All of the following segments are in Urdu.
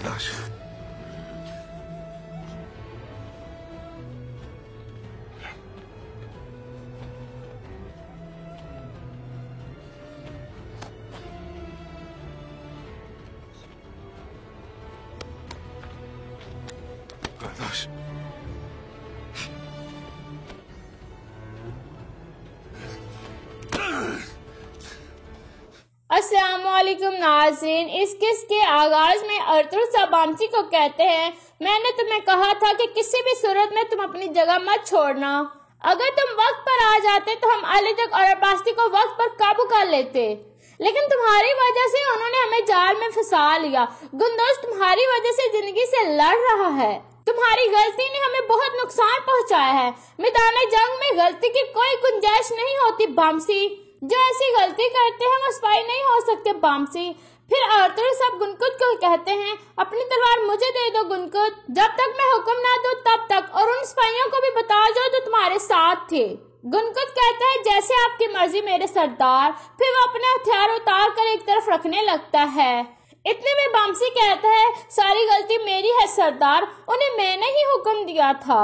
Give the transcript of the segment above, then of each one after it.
خداش خداش السلام علیکم ناظرین، اس قسط کے آغاز میں ارطغرل صاحب بامسی کو کہتے ہیں میں نے تمہیں کہا تھا کہ کسی بھی صورت میں تم اپنی جگہ مت چھوڑنا۔ اگر تم وقت پر آ جاتے تو ہم علی تک اور عباستی کو وقت پر قابو کر لیتے، لیکن تمہاری وجہ سے انہوں نے ہمیں جال میں پھنسا لیا۔ گندوز تمہاری وجہ سے زندگی سے لڑ رہا ہے، تمہاری غلطی نے ہمیں بہت نقصان پہنچایا ہے۔ میدان جنگ میں غلطی کی کوئی گنجائش نہیں ہوتی بامسی، جو ایسی غلطی کرتے ہیں وہ سپاہی نہیں ہو سکتے بامسی۔ پھر ارطغرل صاحب گنکت کو کہتے ہیں اپنی تلوار مجھے دے دو گنکت، جب تک میں حکم نہ دوں تب تک، اور ان سپاہیوں کو بھی بتا جو جو تمہارے ساتھ تھے۔ گنکت کہتا ہے جیسے آپ کی مرضی میرے سردار۔ پھر وہ اپنے ہتھیار اتار کر ایک طرف رکھنے لگتا ہے۔ اتنے میں بامسی کہتا ہے ساری غلطی میری ہے سردار، انہیں میں نے ہی حکم دیا تھا،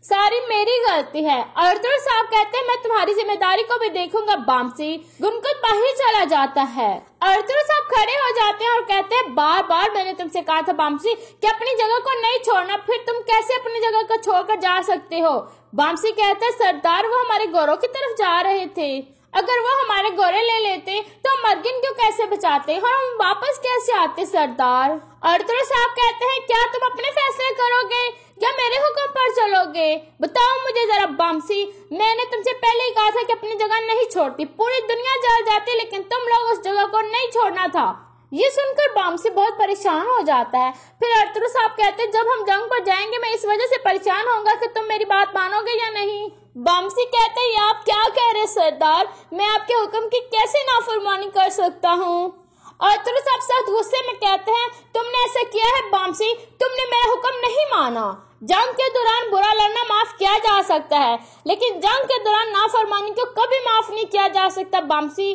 ساری میری غلطی ہے۔ ارطغرل صاحب کہتے ہیں میں تمہاری ذمہ داری کو بھی دیکھوں گا بامسی۔ گنکت باہر چلا جاتا ہے۔ ارطغرل صاحب کھڑے ہو جاتے ہیں اور کہتے ہیں بار بار میں نے تم سے کہا تھا بامسی کہ اپنی جگہ کو نہیں چھوڑنا، پھر تم کیسے اپنی جگہ کو چھوڑ کر جا سکتے ہو؟ بامسی کہتے ہیں سردار وہ ہمارے گوروں کی طرف جا رہے تھے، اگر وہ ہمارے گورے لے لیتے تو ہم مرگن کو کیسے بچاتے اور ہم واپس کیسے آتے سردار؟ ارطغرل صاحب کہتے ہیں کیا تم اپنے فیصلے کرو گے یا میرے حکم پر چلو گے؟ بتاؤ مجھے ذرا بامسی، میں نے تم سے پہلے ہی کہا تھا کہ اپنی جگہ نہیں چھوڑتی، پوری دنیا جل جاتی لیکن تم لوگ اس جگہ کو نہیں چھوڑنا تھا۔ یہ سن کر بامسی بہت پریشان ہو جاتا ہے۔ پھر ارطغرل صاحب کہتے ہیں جب ہم جنگ پر جائیں گے میں اس وجہ سے پریشان ہوں گا کہ تم میری بات مانو گے یا نہیں۔ بامسی کہتے ہیں آپ کیا کہہ رہے سردار، میں آپ کے حکم کی کیسے نافرمانی کر سکتا ہوں؟ ارطغرل صاحب سخت غصے میں کہتے ہیں تم نے ایسا کیا ہے بامسی، تم نے میرا حکم نہیں مانا۔ جنگ کے دوران برا لڑنا معاف کیا جا سکتا ہے لیکن جنگ کے دوران نافرمانی کو کبھی معاف نہیں کیا جا سکتا بامسی۔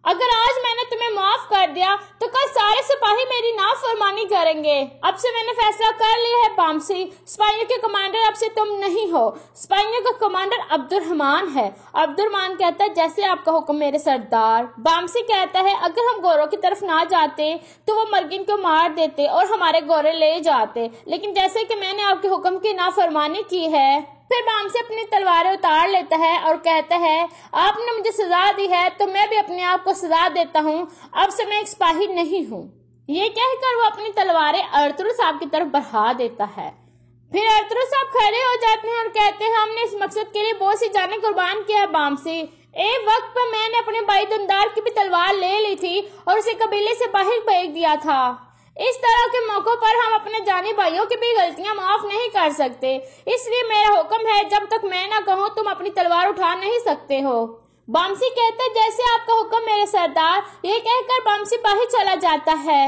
اگر آج میں نے تمہیں معاف کر دیا تو کل سارے سپاہی میری نافرمانی کریں گے۔ اب سے میں نے فیصلہ کر لیا ہے بامسی، سپاہیوں کے کمانڈر اب سے تم نہیں ہو، سپاہیوں کا کمانڈر عبد الرحمان ہے۔ عبد الرحمان کہتا ہے جیسے آپ کا حکم میرے سردار۔ بامسی کہتا ہے اگر ہم گوروں کی طرف نہ جاتے تو وہ مرگن کو مار دیتے اور ہمارے گورے لے جاتے، لیکن جیسے کہ میں نے آپ کے حکم کی نافرمانی کی ہے۔ پھر بامسی اپنی تلواریں اتار لیتا ہے اور کہتا ہے آپ نے مجھے سزا دی ہے تو میں بھی اپنے آپ کو سزا دیتا ہوں، اب سے میں ایک سپاہی نہیں ہوں۔ یہ کہہ کر وہ اپنی تلواریں ارطغرل صاحب کی طرف بڑھا دیتا ہے۔ پھر ارطغرل صاحب کھڑے ہو جاتے ہیں اور کہتے ہیں ہم نے اس مقصد کے لیے بہت سی جانیں قربان کیا ہے بامسی۔ ایک وقت پر میں نے اپنے بھائی دندار کی بھی تلوار لے لی تھی اور اسے قبیلے سے باہر بھیج دیا تھا۔ اس طرح کے موقعوں پر ہم اپنے جانی بھائیوں کی بھی غلطیاں معاف نہیں کر سکتے، اس لیے میرا حکم ہے جب تک میں نہ کہوں تم اپنی تلوار اٹھا نہیں سکتے ہو۔ بامسی کہتا ہے جیسے آپ کا حکم میرے سردار۔ یہ کہہ کر بامسی باہر چلا جاتا ہے۔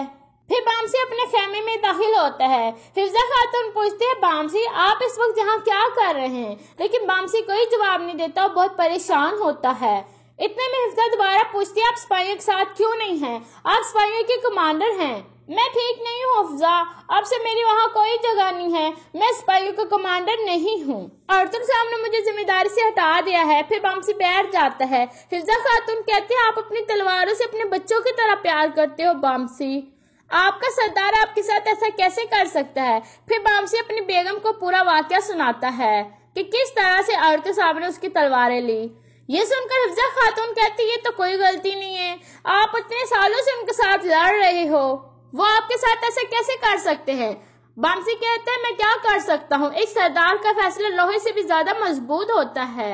پھر بامسی اپنے خیمے میں داخل ہوتا ہے۔ حفظہ خاتون پوچھتے ہیں بامسی آپ اس وقت یہاں کیا کر رہے ہیں؟ لیکن بامسی کوئی جواب نہیں دیتا اور بہت پریشان ہوتا ہے۔ اتنے میں حفظہ دوبارہ پوچھتی ہے آپ سپاہیوں کے ساتھ کیوں نہیں ہیں؟ آپ سپاہیوں کے کمانڈر ہیں۔ میں ٹھیک نہیں ہوں حفظہ، اب سے میری وہاں کوئی جگہ نہیں ہے، میں سپاہیوں کا کمانڈر نہیں ہوں، ارطغرل صاحب نے مجھے ذمہ داری سے ہٹا دیا ہے۔ پھر بامسی بیٹھ جاتا ہے۔ حفظہ خاتون کہتے ہیں آپ اپنی تلواروں سے اپنے بچوں کی طرح پیار کرتے ہو بامسی، آپ کا سردار آپ کے ساتھ ایسا کیسے کر سکتا ہے؟ پھر بامسی اپنی بیگم کو پورا واقعہ سناتا ہے کہ کس طرح سے ارطغرل صاحب نے اس کی تلواریں لی۔ یہ سن کر حفظہ خاتون کہتی یہ تو کوئی غلطی نہیں ہے، آپ اتنے سالوں سے ان کے ساتھ لڑ رہے ہو، وہ آپ کے ساتھ ایسے کیسے کر سکتے ہیں؟ بامسی کہتا ہے میں کیا کر سکتا ہوں، ایک سردار کا فیصلہ لوہے سے بھی زیادہ مضبوط ہوتا ہے۔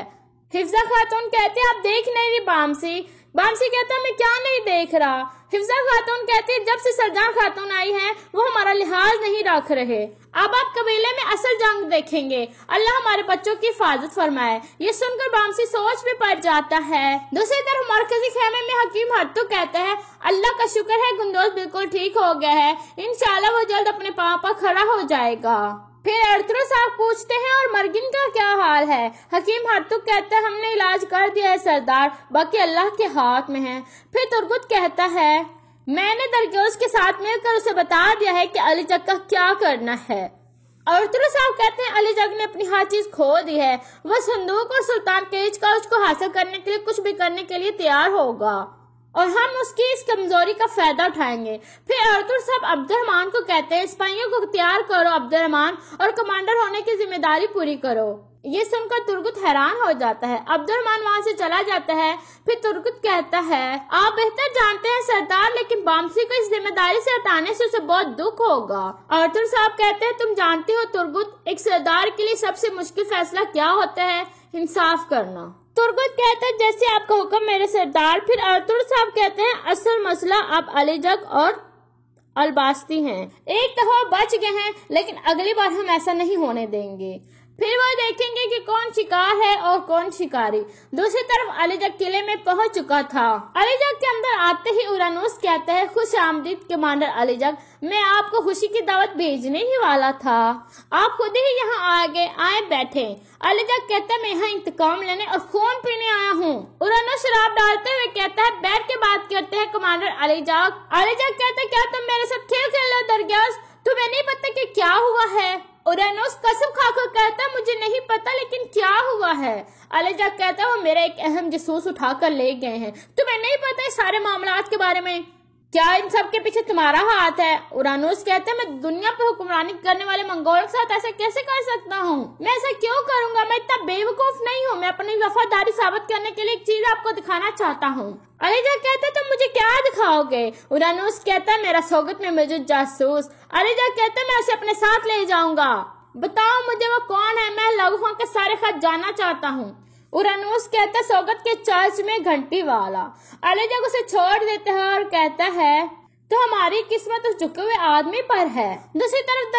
حفظہ خاتون کہتے ہیں آپ دیکھ نہیں رہی بامسی۔ بامسی کہتا ہے میں کیا نہیں دیکھ رہا۔ حفظہ خاتون کہتی ہے جب سے سرجان خاتون آئی ہیں وہ ہمارا لحاظ نہیں رکھ رہے، اب آپ قبیلے میں اصل جنگ دیکھیں گے، اللہ ہمارے بچوں کی حفاظت فرمائے۔ یہ سن کر بامسی سوچ میں پڑ جاتا ہے۔ دوسری طرف مرکزی خیمے میں حکیم ہرتو کہتا ہے اللہ کا شکر ہے گندوز بالکل ٹھیک ہو گیا ہے، انشاءاللہ وہ جلد اپنے پاؤں پر کھڑا ہو جائے گا۔ پھر ارطغرل صاحب پوچھتے ہیں اور مرگن کا کیا حال ہے؟ حکیم ہرتو کہتا ہے ہم نے علاج کر دیا ہے سردار، باقی اللہ کے ہاتھ میں ہے۔ پھر ترگت کہتا ہے میں نے درگیوس کے ساتھ مل کر اسے بتا دیا ہے کہ علی جگ کا کیا کرنا ہے۔ ارطغرل صاحب کہتے ہیں علی جگ نے اپنی ہر چیز کھو دی ہے، وہ صندوق اور سلطان کیچ کا اس کو حاصل کرنے کے لیے کچھ بھی کرنے کے لیے تیار ہوگا اور ہم اس کی اس کمزوری کا فائدہ اٹھائیں گے۔ پھر ارطغرل صاحب عبد الرحمن کو کہتے ہیں سپاہیوں کو تیار کرو عبد الرحمن، اور کمانڈر ہونے کی ذمہ داری پوری کرو۔ یہ سن کر ترگت حیران ہو جاتا ہے۔ عبد الرحمن وہاں سے چلا جاتا ہے۔ پھر ترگت کہتا ہے آپ بہتر جانتے ہیں سردار، لیکن بامسی کو اس ذمہ داری سے ہٹانے سے اسے بہت دکھ ہوگا۔ ارطغرل صاحب کہتے ہیں تم جانتی ہو ترگت، ایک سردار کے لیے سب سے مشکل فیصلہ کیا ہوتا ہے؟ انصاف کرنا۔ ترگت کہتا ہے جیسے آپ کا حکم میرے سردار۔ پھر ارطغرل صاحب کہتے ہیں اصل مسئلہ اب علی جگ اور الباستی ہیں، ایک دفعہ بچ گئے ہیں لیکن اگلی بار ہم ایسا نہیں ہونے دیں گے۔ پھر وہ دیکھیں گے کہ کون شکار ہے اور کون شکاری۔ دوسری طرف علی جگ قلعے میں پہنچ چکا تھا۔ علی جگ کے اندر آتے ہی اورانوس کہتا ہے خوش آمدید کمانڈر علی جگ، میں آپ کو خوشی کی دعوت بھیجنے ہی والا تھا، آپ خود ہی یہاں آئے بیٹھے۔ علی جگ کہتا ہے میں یہاں انتقام لینے اور خون پینے آیا ہوں۔ اورانوس شراب ڈالتے ہوئے کہتا ہے بیٹھ کے بات کرتے ہیں کمانڈر علی جگ۔ علی جگ کہتا ہے کیا تم میرے ساتھ کھیل کھیل رہے ہو درگیوس؟ تمہیں نہیں پتا کہ کیا ہوا ہے؟ اورانوس قسم کھا کر کہتا ہے مجھے نہیں پتا لیکن کیا ہوا ہے؟ علی جگ کہتا ہے وہ میرا ایک اہم جاسوس اٹھا کر لے گئے ہیں، تمہیں نہیں پتا اس سارے معاملات کے بارے میں؟ کیا ان سب کے پیچھے تمہارا ہاتھ ہے؟ اورانوس کہتا ہے میں دنیا پر حکمرانی کرنے والے منگولوں کے ساتھ ایسا کیسے کر سکتا ہوں؟ میں ایسا کیوں کروں گا؟ میں اتنا بے وقوف نہیں ہوں۔ میں اپنی وفاداری ثابت کرنے کے لیے ایک چیز آپ کو دکھانا چاہتا ہوں۔ علی جگ کہتا ہے تم مجھے کیا دکھاؤ گے؟ اورانوس کہتا ہے میرا سوگت میں موجود جاسوس۔ علی جگ کہتا ہے میں اسے اپنے ساتھ لے جاؤں گا، بتاؤ مجھے وہ کون ہے، میں لوگوں کے سارے خط جاننا چاہتا ہوں۔ اورانوس کہتا ہے سوگت کے چرچ میں گھنٹی والا۔ علی جگ اسے چھوڑ دیتا ہے اور کہتا ہے تو ہماری قسمت اس جھکے ہوئے آدمی پر ہے۔ دوسری طرف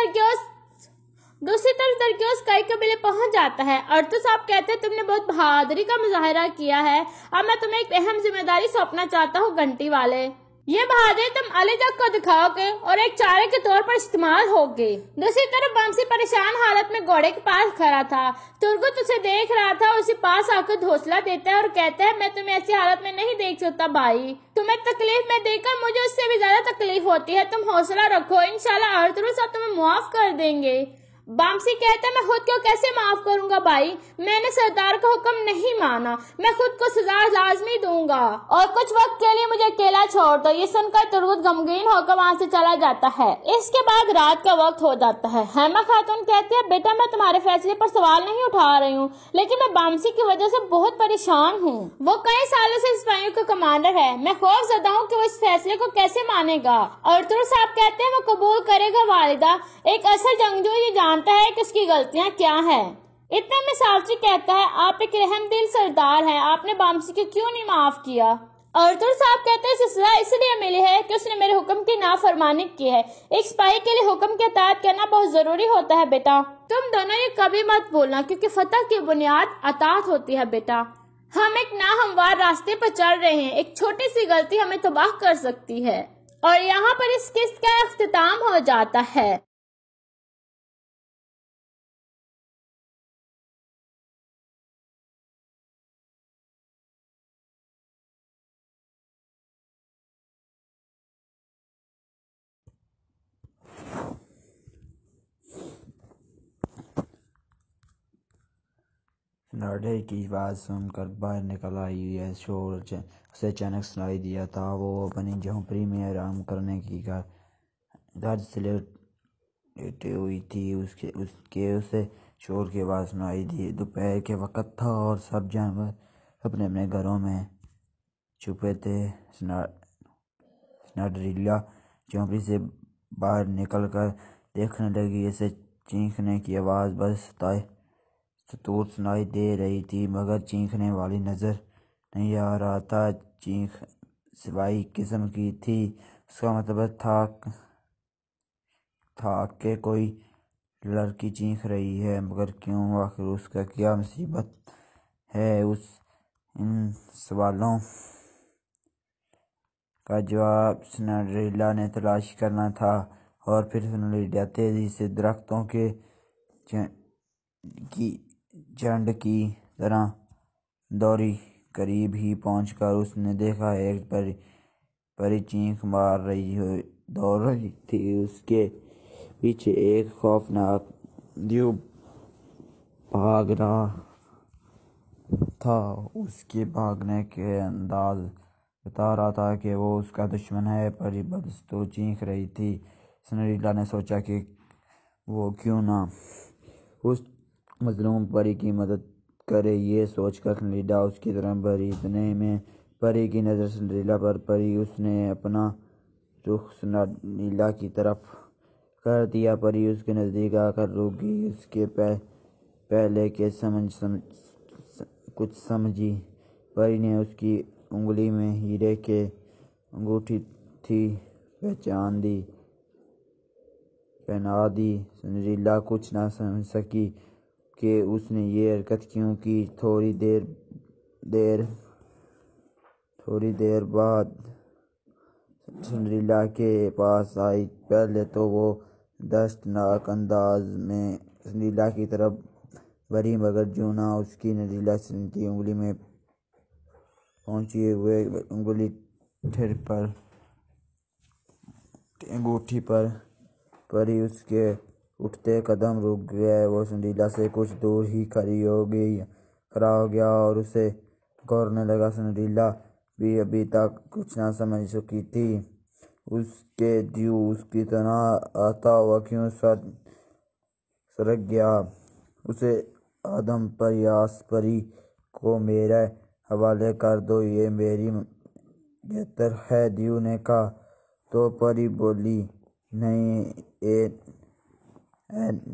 درگیوس کئی قبیلے پہنچ جاتا ہے۔ ارطغرل صاحب کہتے ہیں تم نے بہت بہادری کا مظاہرہ کیا ہے، اب میں تمہیں ایک اہم ذمہ داری سونپنا چاہتا ہوں گھنٹی والے۔ یہ بہادری تم علی جگ کو دکھاؤ گے اور ایک چارے کے طور پر استعمال ہوگی۔ دوسری طرف بامسی پریشان حالت میں گھوڑے کے پاس کھڑا تھا۔ ترگت اسے دیکھ رہا تھا، اسی پاس آ کر حوصلہ دیتا ہے اور کہتا ہے میں تمہیں ایسی حالت میں نہیں دیکھ سکتا بھائی، تمہیں تکلیف میں دیکھ کر مجھے اس سے بھی زیادہ تکلیف ہوتی ہے، تم حوصلہ رکھو، انشاءاللہ ارطغرل صاحب تمہیں معاف کر دیں گے۔ بامسی کہتا ہے میں خود کو کیسے معاف کروں گا بھائی، میں نے سردار کا حکم نہیں مانا، میں خود کو سزا لازمی دوں گا اور کچھ وقت کے لیے مجھے اکیلا چھوڑ دو۔ یہ سن کر ترگت غمگین ہو کر وہاں سے چلا جاتا ہے۔ اس کے بعد رات کا وقت ہو جاتا ہے۔ حیمہ خاتون کہتی ہے بیٹا میں تمہارے فیصلے پر سوال نہیں اٹھا رہی ہوں، لیکن میں بامسی کی وجہ سے بہت پریشان ہوں، وہ کئی سالوں سے سپاہیوں کا کمانڈر ہے، میں خوف زدہ ہوں کہ وہ اس فیصلے کو کیسے مانے گا۔ ارطغرل صاحب کہتے ہیں وہ قبول کرے گا والدہ، ایک اصل جنگجو یہ جانتا ہے کہ اس کی غلطیاں کیا ہیں۔ اتنے میں سالچی کہتا ہے آپ ایک رحم دل سردار ہیں، آپ نے بامسی کو کیوں نہیں معاف کیا؟ ارطغرل صاحب کہتے ہیں اسے سزا اس لیے ملی ہے کہ اس نے میرے حکم کی نافرمانی کی ہے، ایک سپاہی کے لیے حکم کی اطاعت کرنا بہت ضروری ہوتا ہے بیٹا، تم دونوں یہ کبھی مت بولنا کیونکہ فتح کی بنیاد اطاعت ہوتی ہے بیٹا، ہم ایک ناہموار راستے پر چل رہے ہیں، ایک چھوٹی سی غلطی ہمیں تباہ کر سکتی ہے۔ اور یہاں پر اس قسط کا اختتام ہو جاتا ہے۔ لاڈے کی بات سن کر باہر نکل آئی ہے، شور اسے اچانک سنائی دیا تھا، وہ اپنی جھونپڑی میں آرام کرنے کی غرض سے لیٹی ہوئی تھی اسے شور کی آواز سنائی دی۔ دوپہر کے وقت تھا اور سب جانور اپنے اپنے گھروں میں چھپے تھے۔ سنڈریلا جھونپڑی سے باہر نکل کر دیکھنے لگی، اسے چیخنے کی آواز بس دور سنائی دے رہی تھی مگر چیخنے والی نظر نہیں آ رہا تھا۔ چیخ سوائی قسم کی تھی، اس کا مطلب تھا کہ کوئی لڑکی چیخ رہی ہے، مگر کیوں؟ آخر اس کا کیا مصیبت ہے؟ ان سوالوں کا جواب سنڈریلا نے تلاش کرنا تھا، اور پھر سنڈریلا تیزی سے درختوں کے جھنڈ کی طرح دوڑی، قریب ہی پہنچ کر اس نے دیکھا ایک پری چینخ مار رہی دوڑ رہی تھی۔ اس کے پیچھے ایک خوفناک دیو بھاگ رہا تھا۔ اس کے بھاگنے کے انداز بتا رہا تھا کہ وہ اس کا دشمن ہے۔ پری بدستور چیخ رہی تھی۔ سنڈریلا نے سوچا کہ وہ کیوں نہ اس مظلوم پری کی مدد کرے۔ یہ سوچ کر سنڈریلا اس کی طرف بڑھی۔ اتنے میں پری کی نظر سنڈریلا پر پڑی۔ اس نے اپنا رخ سنڈریلا کی طرف کر دیا۔ پری اس کے نزدیک آ کر رک گئی۔ اس کے پہلے کہ کچھ سمجھی، پری نے اس کی انگلی میں ہیرے کی انگوٹھی تھی پہنا دی۔ سنڈریلا کچھ نہ سمجھ سکی کہ اس نے یہ حرکت کیوں کی۔ تھوڑی دیر بعد سنڈریلا کے پاس آئی۔ پہلے تو وہ دہشتناک انداز میں سنڈریلا کی طرف بڑھی، مگر جوں نہ اس کی سنڈریلا کی انگلی میں پہنچی، وہ انگلی انگوٹھی پر پڑی۔ اس کے اٹھتے قدم رک گئے۔ وہ سنڈریلا سے کچھ دور ہی کھڑا ہو گیا اور اسے پکارنے لگا۔ سنڈریلا بھی ابھی تک کچھ نہ سمجھ سکی تھی کہ دیو اس کی طرف آتا ہوا کیوں سرک گیا۔ اسے آدم پریاس پری کو میرے حوالے کر دو، یہ میری گھیتر ہے، دیو نے کہا۔ تو پری بولی، نہیں اے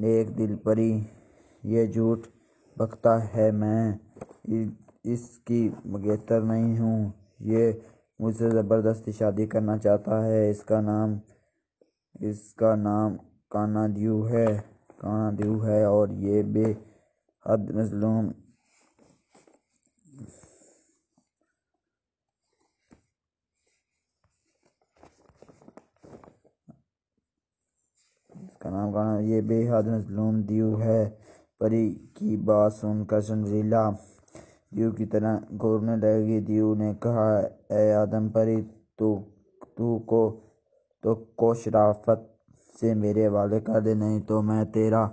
نیک دل پری، یہ جھوٹ بکتا ہے، میں اس کی گھیتر نہیں ہوں۔ یہ مجھ سے زبردستی شادی کرنا چاہتا ہے۔ اس کا نام کانا دیو ہے اور یہ بے حد مظلوم دیو ہے۔ پری کی بات سن کر سنڈریلا دیو کی طرف گھورنے لگی۔ دیو نے کہا، اے آدم پری، تو کو شرافت سے میرے حوالے کر دے، نہیں تو میں تیرا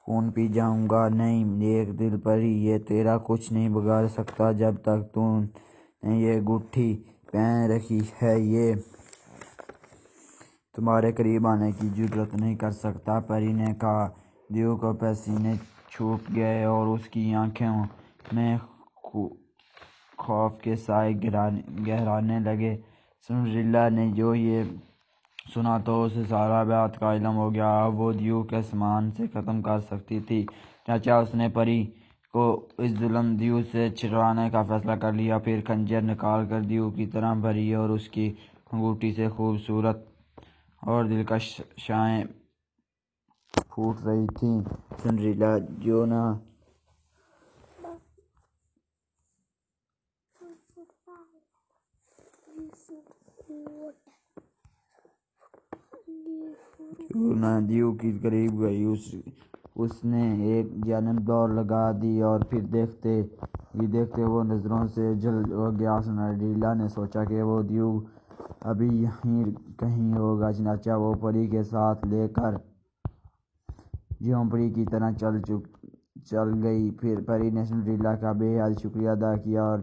خون پی جاؤں گا۔ نہیں نیک دل پری، یہ تیرا کچھ نہیں بگاڑ سکتا۔ جب تک تو نے یہ انگوٹھی پہن رکھی ہے، یہ تمہارے قریب آنے کی جرات نہیں کر سکتا۔ پری نے کہا۔ دیو کے پسینے چھوٹ گئے اور اس کی آنکھوں میں خوف کے سائے گہرانے لگے۔ سنڈریلا نے جو یہ سنا تو اسے ساری بات کا علم ہو گیا۔ اب وہ دیو کو آسمان سے ختم کر سکتی تھی۔ چنانچہ اس نے پری کو اس ظالم دیو سے چھڑانے کا فیصلہ کر لیا۔ پھر خنجر نکال کر دیو کی طرف بڑھی اور اس کی انگوٹھی سے خوبصورت اور دلکش شعاعیں پھوٹ رہی تھیں۔ سنڈریلا جو نہ دیو کے قریب گئی، اس نے ایک جانب دوڑ لگا دی اور پھر دیکھتے ہی دیکھتے وہ نظروں سے جل گیا۔ سنڈریلا نے سوچا کہ وہ دیو ابھی یہیں کہیں ہوگا۔ چنانچہ وہ پری کے ساتھ لے کر جھونپڑی کی طرف چل گئی۔ پھر پری نے سنڈریلا کا بے حد شکریہ ادا کیا اور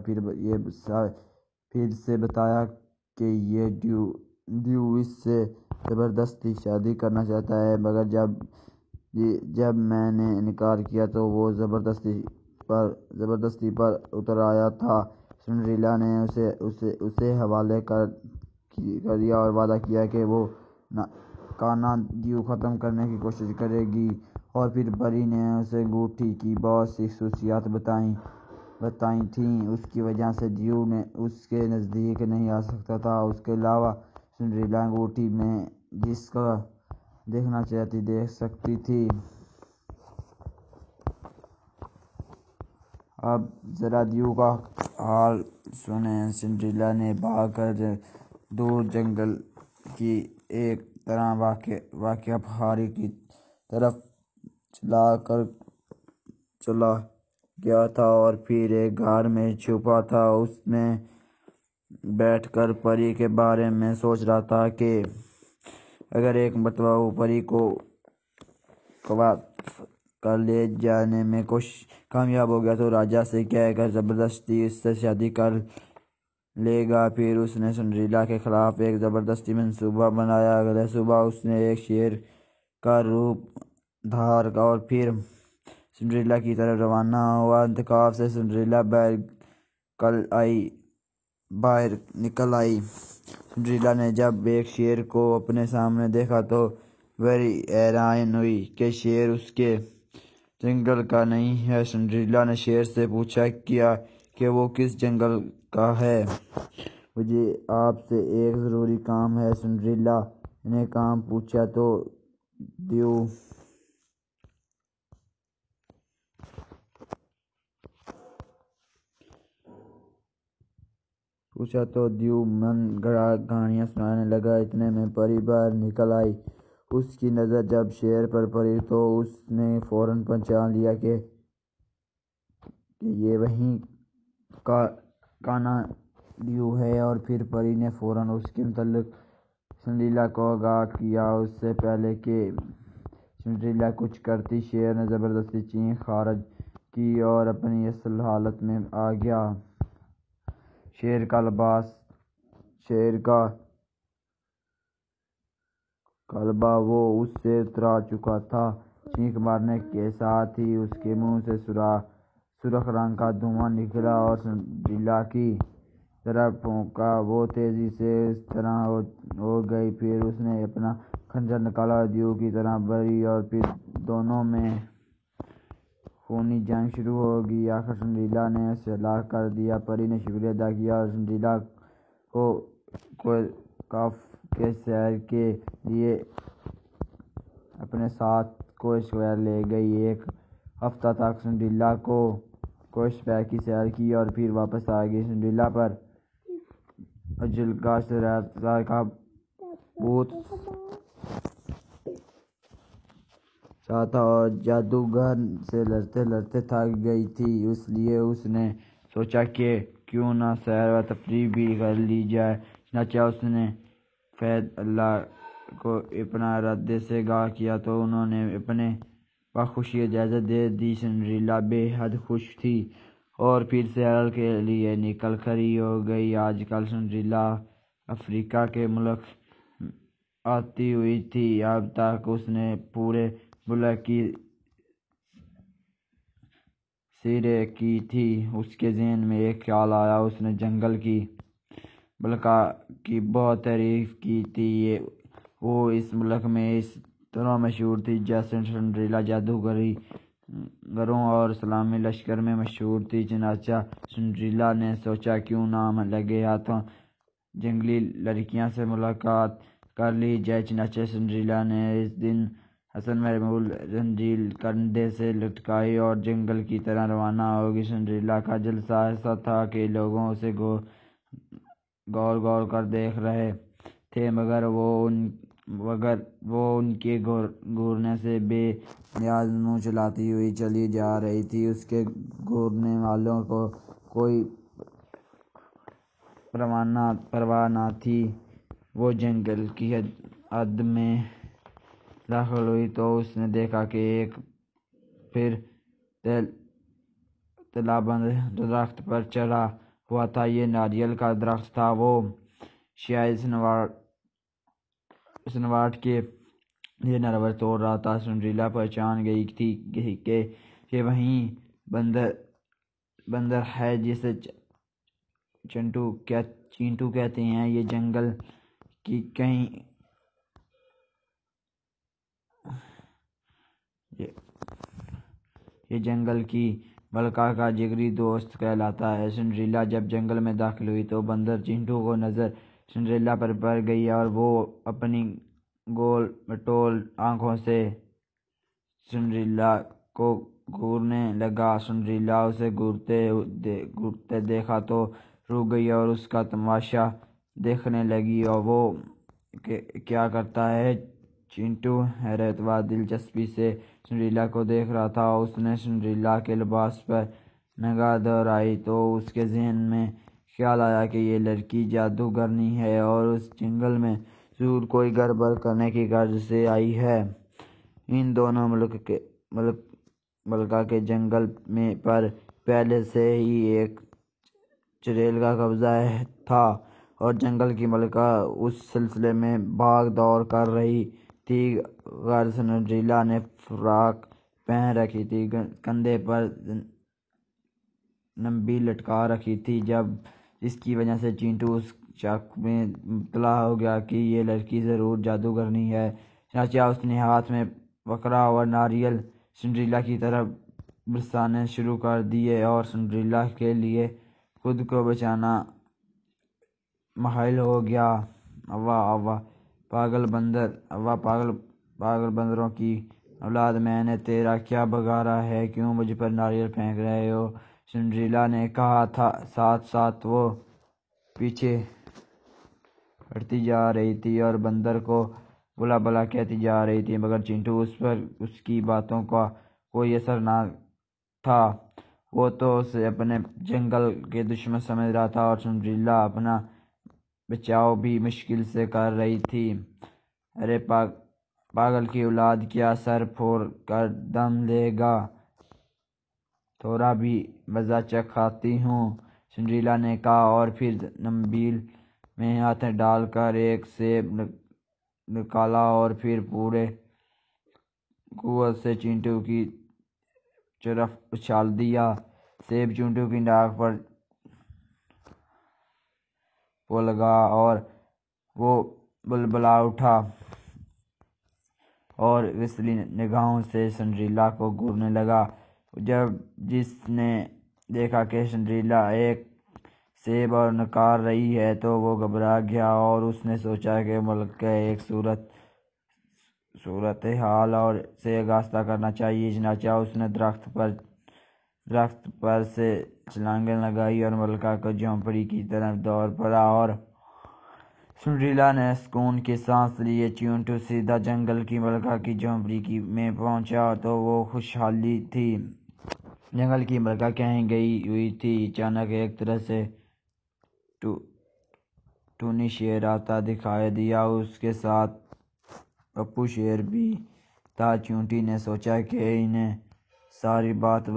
پھر سے بتایا کہ یہ دیو اس سے زبردستی شادی کرنا چاہتا ہے، مگر جب میں نے انکار کیا تو وہ زبردستی پر اتر آیا تھا۔ سنڈریلا نے اسے حوالے کر دیا اور وعدہ کیا کہ وہ کانا دیو ختم کرنے کی کوشش کرے گی۔ اور پھر پری نے اسے انگوٹھی کی بہت سی خصوصیات بتائی تھیں۔ اس کی وجہ سے دیو اس کے نزدیک نہیں آ سکتا تھا۔ اس کے علاوہ سنڈریلا انگوٹھی میں جس کو دیکھنا چاہتی دیکھ سکتی تھی۔ اب ذرا دیو کا حال سنیں۔ سنڈریلا نے بھاگ کر دور جنگل کی ایک طرف واقع پہاڑی کی طرف چلا گیا تھا اور پھر ایک غار میں چھپا تھا۔ اس نے بیٹھ کر پری کے بارے میں سوچ رہا تھا کہ اگر ایک مرتبہ وہ پری کو قوت کر لے جانے میں کامیاب ہو گیا تو راجا سے کہہ کر زبردستی اس سے شادی کر لے گا۔ پھر اس نے سنڈریلا کے خلاف ایک زبردستی منصوبہ بنایا۔ اگلے صبح اس نے ایک شیر کا روپ دھار اور پھر سنڈریلا کی طرف روانہ ہوا۔ انتخاب سے سنڈریلا باہر نکل آئی۔ سنڈریلا نے جب ایک شیر کو اپنے سامنے دیکھا تو بڑی حیران ہوئی کہ شیر اس کے جنگل کا نہیں ہے۔ سنڈریلا نے شیر سے پوچھا کہ وہ کس جنگل کا ہے۔ مجھے آپ سے ایک ضروری کام ہے۔ سنڈریلا نے کام پوچھا تو دیو من گڑا کہانیاں سنانے لگا۔ اتنے میں پری باہر نکل آئی۔ اس کی نظر جب شیر پر پڑی تو اس نے فوراً پہچان لیا کہ یہ وہی کانا دیو ہے، اور پھر پری نے فوراً اس کے متعلق سنڈریلا کو آگاہ کیا۔ اس سے پہلے کہ سنڈریلا کچھ کرتی، شیر نے زبردستی چینخ خارج کی اور اپنی اصل حالت میں آ گیا۔ شیر کا غلبہ وہ اس سے اترا چکا تھا۔ چینخ مارنے کے ساتھ ہی اس کے منہ سے سرخ رنگ کا دھواں نکلا اور سنڈریلا کی طرف پھونکا۔ وہ تیزی سے اس طرح ہو گئی۔ پھر اس نے اپنا خنجر نکالا، دیو کی طرف بڑھی اور پھر دونوں میں خونی جنگ شروع ہو گئی۔ آخر سنڈریلا نے اسے ہلاک کر دیا۔ پری نے شکریہ ادا کیا اور سنڈریلا کو کاف کے سیر کے لیے اپنے ساتھ کوہ سفید لے گئی۔ ایک ہفتہ تک سنڈریلا کوہ سفید کی سیر کی اور پھر واپس آ گئی۔ سنڈریلا پر اجل کا سحر کا بھوت سا تھا اور جادوگر سے لڑتے لڑتے تھک گئی تھی، اس لیے اس نے سوچا کہ کیوں نہ سیر و تفریح بھی کر لی جائے۔ چنانچہ اس نے فید اللہ کو اپنا ارادے سے آگاہ کیا تو انہوں نے اپنے بخوشی اجازت دے دی۔ سنڈریلا بے حد خوش تھی اور پھر سیر کے لیے نکل کھڑی ہو گئی۔ آج کل سنڈریلا افریقہ کے ملک آتی ہوئی تھی۔ اب تک اس نے پورے ملک کی سیریں کی تھی۔ اس کے ذہن میں ایک خیال آیا۔ اس نے جنگل کی ملکہ کی بہت تعریف کی تھی۔ وہ اس ملک میں اس طرح مشہور تھی جیسے سنڈریلا جادوگروں اور اسلامی لشکر میں مشہور تھی۔ چنانچہ سنڈریلا نے سوچا کیوں نہ لگے ہاتھوں جنگلی لڑکیوں سے ملاقات کر لی جائے۔ چنانچہ سنڈریلا نے اس دن حسن محمول زنجیر کندھے سے لٹکائی اور جنگل کی طرف روانہ ہو گئی۔ سنڈریلا کا جلسہ ایسا تھا کہ لوگ اسے غور کر دیکھ رہے تھے، مگر وہ ان کے گھورنے سے بے نیاز منہ چلاتی ہوئی چلی جا رہی تھی۔ اس کے گھورنے والوں کو کوئی پرواہ نہ تھی۔ وہ جنگل کی حد میں داخل ہوئی تو اس نے دیکھا کہ ایک پھر تلابند درخت پر چڑھا ہوا تھا۔ یہ ناریل کا درخت تھا۔ وہ شاید سنواٹ کے لیے ناریل توڑ رہا تھا۔ سنڈریلا پہچان گئی تھی کہ یہ وہی بندر ہے جسے چینٹو کہتے ہیں۔ یہ جنگل کی ملکہ کا جگری دوست کہلاتا ہے۔ سنڈریلا جب جنگل میں داخل ہوئی تو بندر چینٹو کو نظر سنڈریلا پر پڑ گئی اور وہ اپنی گول مٹول آنکھوں سے سنڈریلا کو گھورنے لگا۔ سنڈریلا اسے گھورتے دیکھا تو رک گئی اور اس کا تماشا دیکھنے لگی۔ وہ کیا کرتا ہے؟ چینٹو حیرت و دلچسپی سے سنڈریلا کو دیکھ رہا تھا۔ اس نے سنڈریلا کے لباس پر نگاہ دوڑائی تو اس کے ذہن میں خیال آیا کہ یہ لڑکی جادوگرنی ہے اور اس جنگل میں ضرور کوئی گڑبڑ کرنے کی غرض سے آئی ہے۔ ان دونوں ملکہ کے جنگل میں پر پہلے سے ہی ایک چڑیل کا قبضہ تھا اور جنگل کی ملکہ اس سلسلے میں بھاگ دوڑ کر رہی تھی۔ غیر سنڈریلا نے فراق پہن رکھی تھی، کندھے پر نمبی لٹکا رکھی تھی، جس کی وجہ سے چینٹو اس شک میں مبتلا ہو گیا کہ یہ لڑکی ضرور جادوگرنی ہے۔ چنانچہ اس نے ہاتھ میں وقرا اور ناریل سنڈریلا کی طرف برسانے شروع کر دیے اور سنڈریلا کے لیے خود کو بچانا مائل ہو گیا۔ اوا اوا پاگل بندر، اوا پاگل بندروں کی اولاد، میں نے تیرا کیا بگاڑا ہے؟ کیوں مجھ پر ناریل پھینک رہے ہو؟ سنڈریلا نے کہا تھا۔ ساتھ ساتھ وہ پیچھے ہٹتی جا رہی تھی اور بندر کو بلا بلا کہتی جا رہی تھی، مگر چینٹو اس پر اس کی باتوں کا کوئی اثر نہ تھا۔ وہ تو اسے اپنے جنگل کے دشمن سمجھ رہا تھا اور سنڈریلا اپنا بچاؤ بھی مشکل سے کر رہی تھی۔ ارے پاگل کی اولاد، کیا سر پھوڑ کر دم لے گا؟ تھوڑا بھی مزہ چکھاتی ہوں، سنڈریلا نے کہا اور پھر نمبیل میں ہاتھ ڈال کر ایک سیب نکالا اور پھر پورے قوت سے چینٹو کی طرف اچھال دیا۔ سیب چینٹو کی ناک پر لگا اور وہ بلبلا اٹھا اور وسلی نگاہوں سے سنڈریلا کو گھورنے لگا۔ جس نے دیکھا کہ سنڈریلا ایک سیب اور نکال رہی ہے تو وہ گھبرا گیا اور اس نے سوچا کہ ملک کے ایک صورتحال اور سے آگاہ کرنا چاہیے۔ چنانچہ اس نے درخت پر سے چھلانگیں لگائی اور ملکہ کو جھونپڑی کی طرف دوڑ پڑا اور سنڈریلا نے سکون کی سانس لی۔ چینٹو سیدھا جنگل کی ملکہ کی جھونپڑی میں پہنچا تو وہ خوشحالی تھی۔ جنگل کی ملکہ کہیں گئی ہوئی تھی۔ اچانک ایک طرف سے ٹونی شیر آتا دکھائی دیا، اس کے ساتھ پپو شیر بھی تھا۔ چینٹو نے سوچا کہ انہیں ساری بات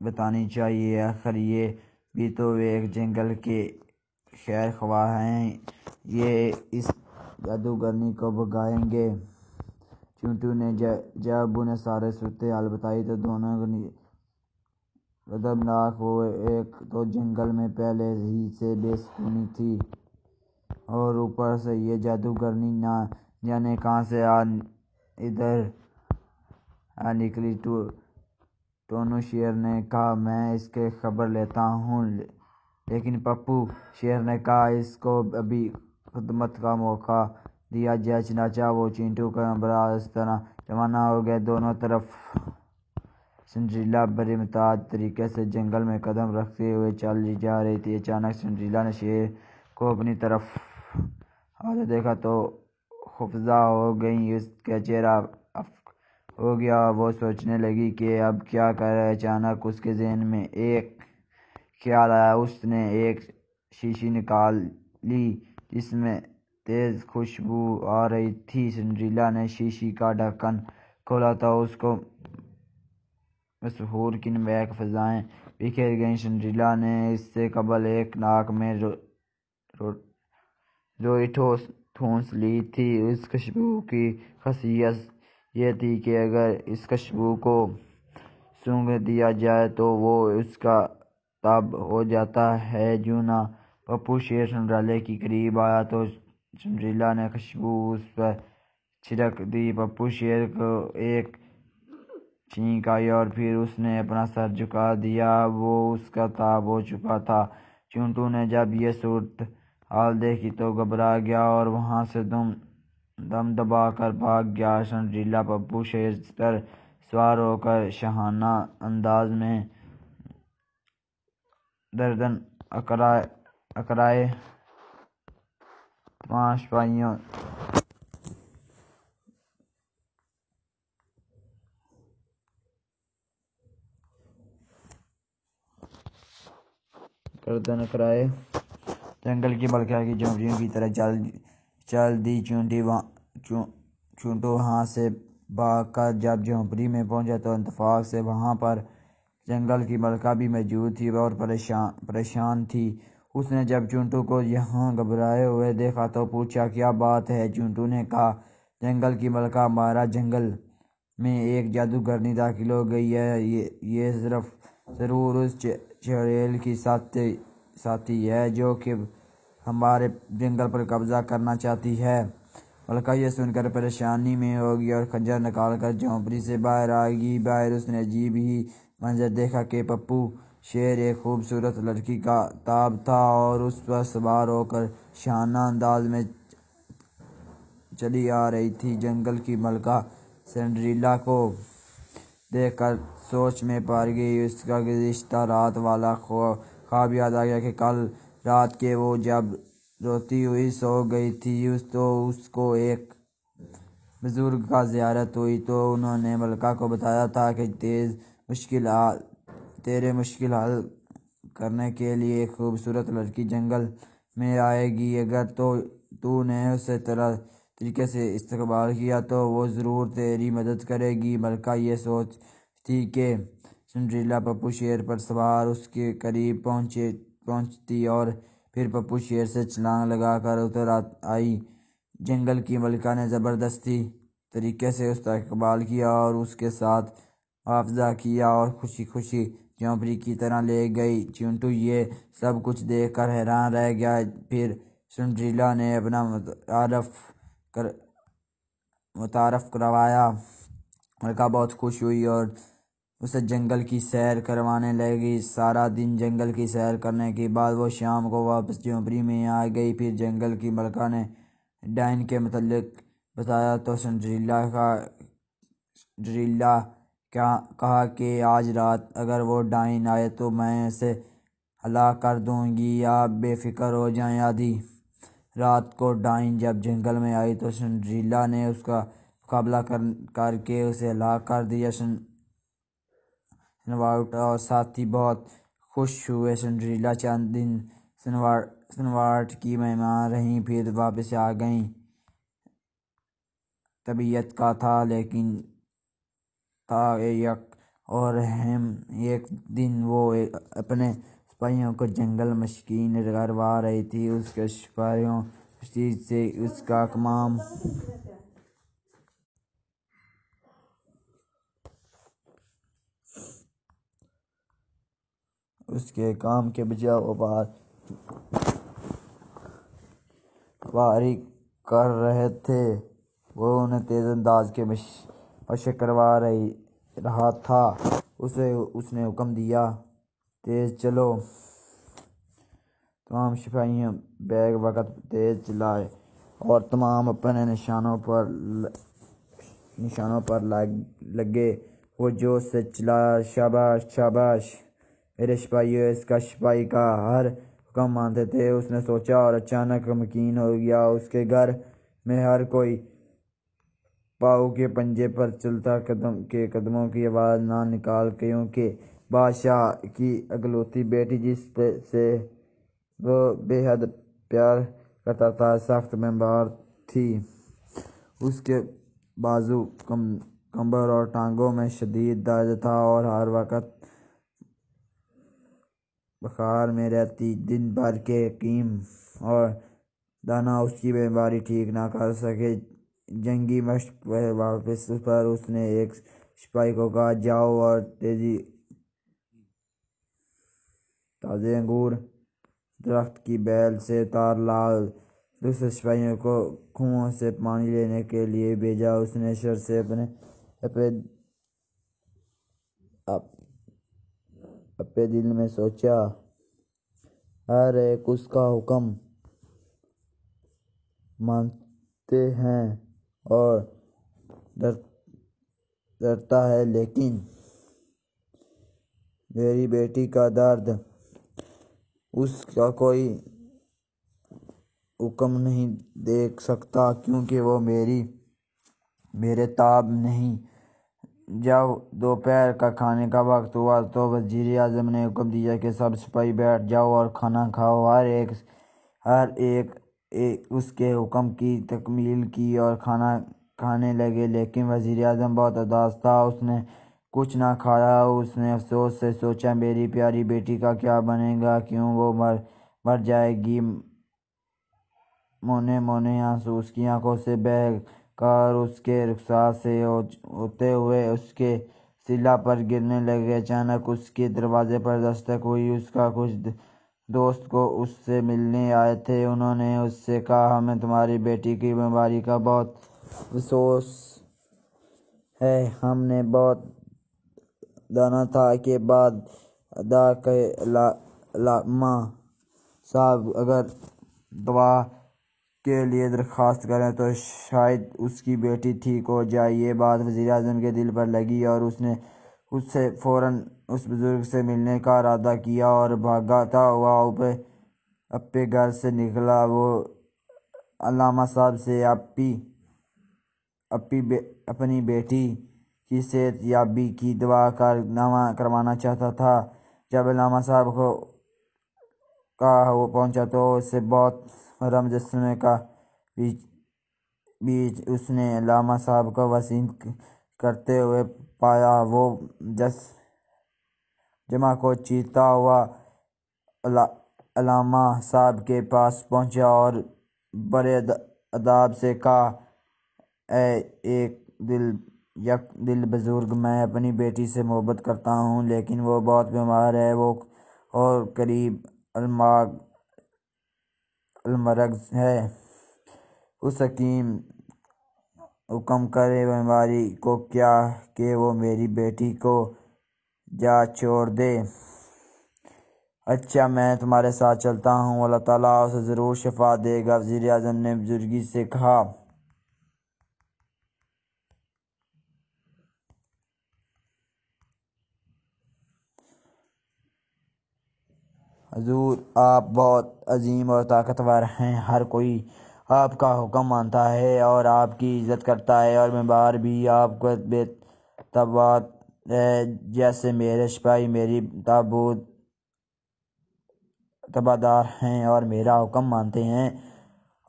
بتانی چاہیے، آخر یہ بھی تو ایک جنگل کے خیر خواہ ہیں، یہ اس جادوگرنی کو بھگائیں گے۔ چینٹو نے جب انہیں ساری صورتحال بتائی تو دونوں غضبناک ہوئے۔ ایک تو جنگل میں پہلے ہی سے بے سکونی تھی اور اوپر سے یہ جادوگرنی نہ جانے کہاں سے ادھر آ نکلی۔ ٹونی شیر نے کہا، میں اس کی خبر لیتا ہوں، لیکن پپو شیر نے کہا اس کو ابھی خدمت کا موقع دیا جائے۔ چنانچہ وہ چینٹو کا ہمراہ اس طرح روانہ ہو گئے۔ دونوں طرف سنڈریلا بڑے محتاط طریقے سے جنگل میں قدم رکھتے ہوئے چلی جا رہی تھی۔ اچانک سنڈریلا نے شیر کو اپنی طرف آتے دیکھا تو خوفزدہ ہو گئی، اس کا چہرہ افق ہو گیا اور وہ سوچنے لگی کہ اب کیا کرے۔ اچانک اس کے ذہن میں ایک خیال آیا۔ اس نے ایک شیشی نکالی جس میں تیز خوشبو آ رہی تھی۔ سنڈریلا نے شیشی کا ڈھکن کھولا تو اس کو مسحور کن مہک فضائیں بکھیر گئیں۔ سنڈریلا نے اس سے قبل ایک ناک میں روئی ٹھونس لی تھی۔ اس خوشبو کی خاصیت یہ تھی کہ اگر اس خوشبو کو سونگھ دیا جائے تو وہ اس کا تابع ہو جاتا ہے۔ جوں نہ پپو شیر سنڈریلا کے قریب آیا تو سنڈریلا نے خوشبو اس پر چھڑک دی۔ پپو شیر کو ایک چھینک آئی اور پھر اس نے اپنا سر جھکا دیا، وہ اس کا تابع ہو چکا تھا۔ چینٹو نے جب یہ صورتحال دیکھی تو گھبرا گیا اور وہاں سے دم دبا کر بھاگ گیا۔ سنڈریلا پپو شیر پر سوار ہو کر شاہانہ انداز میں گردن اکڑائے تماش بائیوں گردن اکڑائے جنگل کی ملکہ کی جھونپڑیوں کی طرح چل دی۔ چونٹو وہاں سے بھاگ کر جب جھونپڑی میں پہنچا تو اتفاق سے وہاں پر جنگل کی ملکہ بھی موجود تھی اور پریشان تھی۔ اس نے جب چونٹو کو یہاں گھبرائے ہوئے دیکھا تو پوچھا، کیا بات ہے؟ چونٹو نے کہا، جنگل کی ملکہ، ہمارا جنگل میں ایک جادوگرنی داخل ہو گئی ہے۔ یہ ضرور اس چڑیل کی ساتھی ہے جو کہ ہمارے جنگل پر قبضہ کرنا چاہتی ہے۔ ملکہ یہ سن کر پریشانی میں ہوگی اور خنجر نکال کر جھونپڑی سے باہر آئے گی۔ باہر اس نے عجیب ہی منظر دیکھا کہ پپو شیر ایک خوبصورت لڑکی کا تاب تھا اور اس پر سوار ہو کر شاہانہ انداز میں چلی آ رہی تھی۔ جنگل کی ملکہ سنڈریلا کو دیکھ کر سوچ میں پڑ گئی۔ اس کا گزشتہ رات والا خواب یاد آ گیا کہ کل رات کے وہ جب روتی ہوئی سو گئی تھی تو اس کو ایک بزرگ کا زیارت ہوئی تو انہوں نے ملکہ کو بتایا تھا کہ تیرے مشکل حل کرنے کے لیے ایک خوبصورت لڑکی جنگل میں آئے گی۔ اگر تو نے اسے طریقے سے استقبال کیا تو وہ ضرور تیری مدد کرے گی۔ ملکہ یہ سوچ تھی کہ سنڈریلا پپو شیر پر سوار اس کے قریب پہنچتی اور پھر پپو شیر سے چھلانگ لگا کر اتر آئی۔ جنگل کی ملکہ نے زبردستی طریقے سے اس کا استقبال کیا اور اس کے ساتھ معاوضہ کیا اور خوشی خوشی جھونپڑی کی طرف لے گئی۔ چونٹو یہ سب کچھ دیکھ کر حیران رہ گیا۔ پھر سنڈریلا نے اپنا متعارف کروایا۔ ملکہ بہت خوش ہوئی اور اسے جنگل کی سیر کروانے لگی۔ سارا دن جنگل کی سیر کرنے کے بعد وہ شام کو واپس جھونپڑی میں آ گئی۔ پھر جنگل کی ملکہ نے ڈائن کے متعلق بتایا تو سنڈریلا کہا کہ آج رات اگر وہ ڈائن آئے تو میں اسے ہلاک کر دوں گی، آپ بے فکر ہو جائیں۔ آدھی رات کو ڈائن جب جنگل میں آئی تو سنڈریلا نے اس کا مقابلہ کر کے اسے ہلاک کر دیا۔ سنوارٹ اور ساتھی بہت خوش ہوئے۔ سنڈریلا چند دن سنوارٹ کی مہمان رہیں، پھر واپس آ گئیں۔ طبیعت کا تھا لیکن تھا یک اور اہم۔ ایک دن وہ اپنے سپاہیوں کو جنگل مشقیں کروا رہی تھی۔ اس کے سپاہیوں تشدد سے اس کے کام کے بجائے وہ باری کر رہے تھے۔ وہ انہیں تیز انداز کے مشق کروا رہا تھا۔ اس نے حکم دیا، تیز چلو۔ تمام سپاہی بیک وقت تیز چلائے اور تمام اپنے نشانوں پر لگے۔ وہ جوش سے چلایا، شاباش شاباش میرے سپاہیوں، اس کا سپاہی کا ہر حکم مانتے تھے۔ اس نے سوچا اور اچانک مطمئن ہو گیا۔ اس کے گھر میں ہر کوئی پاؤ کے پنجے پر چلتا کے قدموں کی آواز نہ نکال، کیونکہ بادشاہ کی اکلوتی بیٹی جس سے وہ بے حد پیار کرتا تھا سخت بیمار تھی۔ اس کے بازو، کمر اور ٹانگوں میں شدید درد تھا اور ہر وقت بخار میں رہتی۔ دن بھر کے حکیم اور دانا اس کی بیماری ٹھیک نہ کر سکے۔ جنگی مشق سے واپس پر اس نے ایک سپاہی کو کہا، جاؤ اور تازے انگور درخت کی بیل سے اتار لاؤ۔ دوسرے سپاہیوں کو کنویں سے پانی لینے کے لیے بھیجا۔ اس نے شر سے اپنے دل میں سوچا، ہر ایک اس کا حکم مانتے ہیں اور ڈرتا ہے، لیکن میری بیٹی کا درد، اس کا کوئی حکم نہیں دیکھ سکتا کیونکہ وہ میرے تاب نہیں۔ جب دوپہر کا کھانے کا وقت ہوا تو وزیر اعظم نے حکم دیا کہ سب سپاہی بیٹھ جاؤ اور کھانا کھاؤ۔ ہر ایک ہر ایک اس کے حکم کی تکمیل کی اور کھانا کھانے لگے، لیکن وزیر اعظم بہت اداس تھا، اس نے کچھ نہ کھایا۔ اس نے افسوس سے سوچا، میری پیاری بیٹی کا کیا بنے گا، کیوں وہ مر جائے گی؟ مونے مونے آنسو اس کی آنکھوں سے بہہ کر اس کے رخسار سے ہوتے ہوئے اس کے سیلا پر گرنے لگے۔ اچانک اس کے دروازے پر دستک ہوئی۔ اس کا کچھ دوست کو اس سے ملنے آئے تھے۔ انہوں نے اس سے کہا، ہمیں تمہاری بیٹی کی بیماری کا بہت افسوس ہے۔ ہم نے بہت جانا تھا کہ بعد ادا کہ علامہ صاحب اگر دوا کے لیے درخواست کریں تو شاید اس کی بیٹی ٹھیک ہو جائے۔ یہ بات وزیر اعظم کے دل پر لگی اور اس نے اس سے فوراً اس بزرگ سے ملنے کا ارادہ کیا اور بھاگتا ہوا اپنے گھر سے نکلا۔ وہ علامہ صاحب سے اپنی بیٹی کی صحت یابی کی دعا کروانا چاہتا تھا۔ جب علامہ صاحب کا وہ پہنچا تو اسے بہت محرم مجسمے کا بیچ اس نے علامہ صاحب کو وسیم کرتے ہوئے پایا۔ وہ جمع کو چیرتا ہوا علامہ صاحب کے پاس پہنچا اور بڑے ادب سے کہا، اے ایک دل بزرگ، میں اپنی بیٹی سے محبت کرتا ہوں، لیکن وہ بہت بیمار ہے اور قریب المرض ہے۔ اس حکیم حکم کرے بیماری کو کیا کہ وہ میری بیٹی کو جا چھوڑ دے۔ اچھا، میں تمہارے ساتھ چلتا ہوں، اللہ تعالیٰ اسے ضرور شفا دے گا، وزیر اعظم نے بزرگی سے کہا۔ حضور، آپ بہت عظیم اور طاقتور ہیں، ہر کوئی آپ کا حکم مانتا ہے اور آپ کی عزت کرتا ہے، اور بیمار بھی آپ کا بے تابوت ہے، جیسے میرے سپاہی میری تابعدار ہیں اور میرا حکم مانتے ہیں۔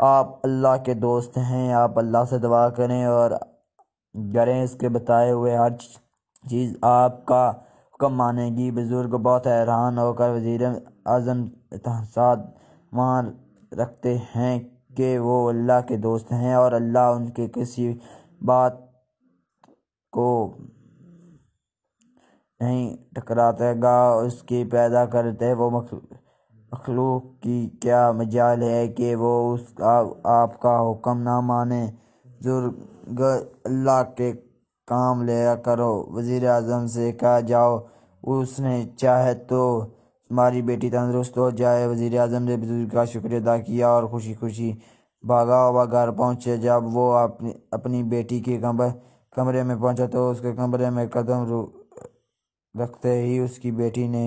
آپ اللہ کے دوست ہیں، آپ اللہ سے دعا کریں اور اس کے بتائے ہوئے ہر چیز آپ کا حکم مانے گی۔ بزرگ بہت حیران ہو کر وزیر اعظم احسان مان رکھتے ہیں کہ وہ اللہ کے دوست ہیں اور اللہ ان کی کسی بات کو نہیں ٹکراتا گا۔ اس کی پیدا کرتے وہ مخلوق کی کیا مجال ہے کہ وہ آپ کا حکم نہ مانے۔ بزرگ، اللہ کے کام لیا کرو۔ وزیر اعظم سے کہا، جاؤ، اس نے چاہے تو تمہاری بیٹی تندرست ہو جائے۔ وزیر اعظم نے بزرگ کا شکریہ ادا کیا اور خوشی خوشی بھاگا ہوا گھر پہنچے۔ جب وہ اپنی بیٹی کے کمرے میں پہنچا تو اس کے کمرے میں قدم رکھتے ہی اس کی بیٹی نے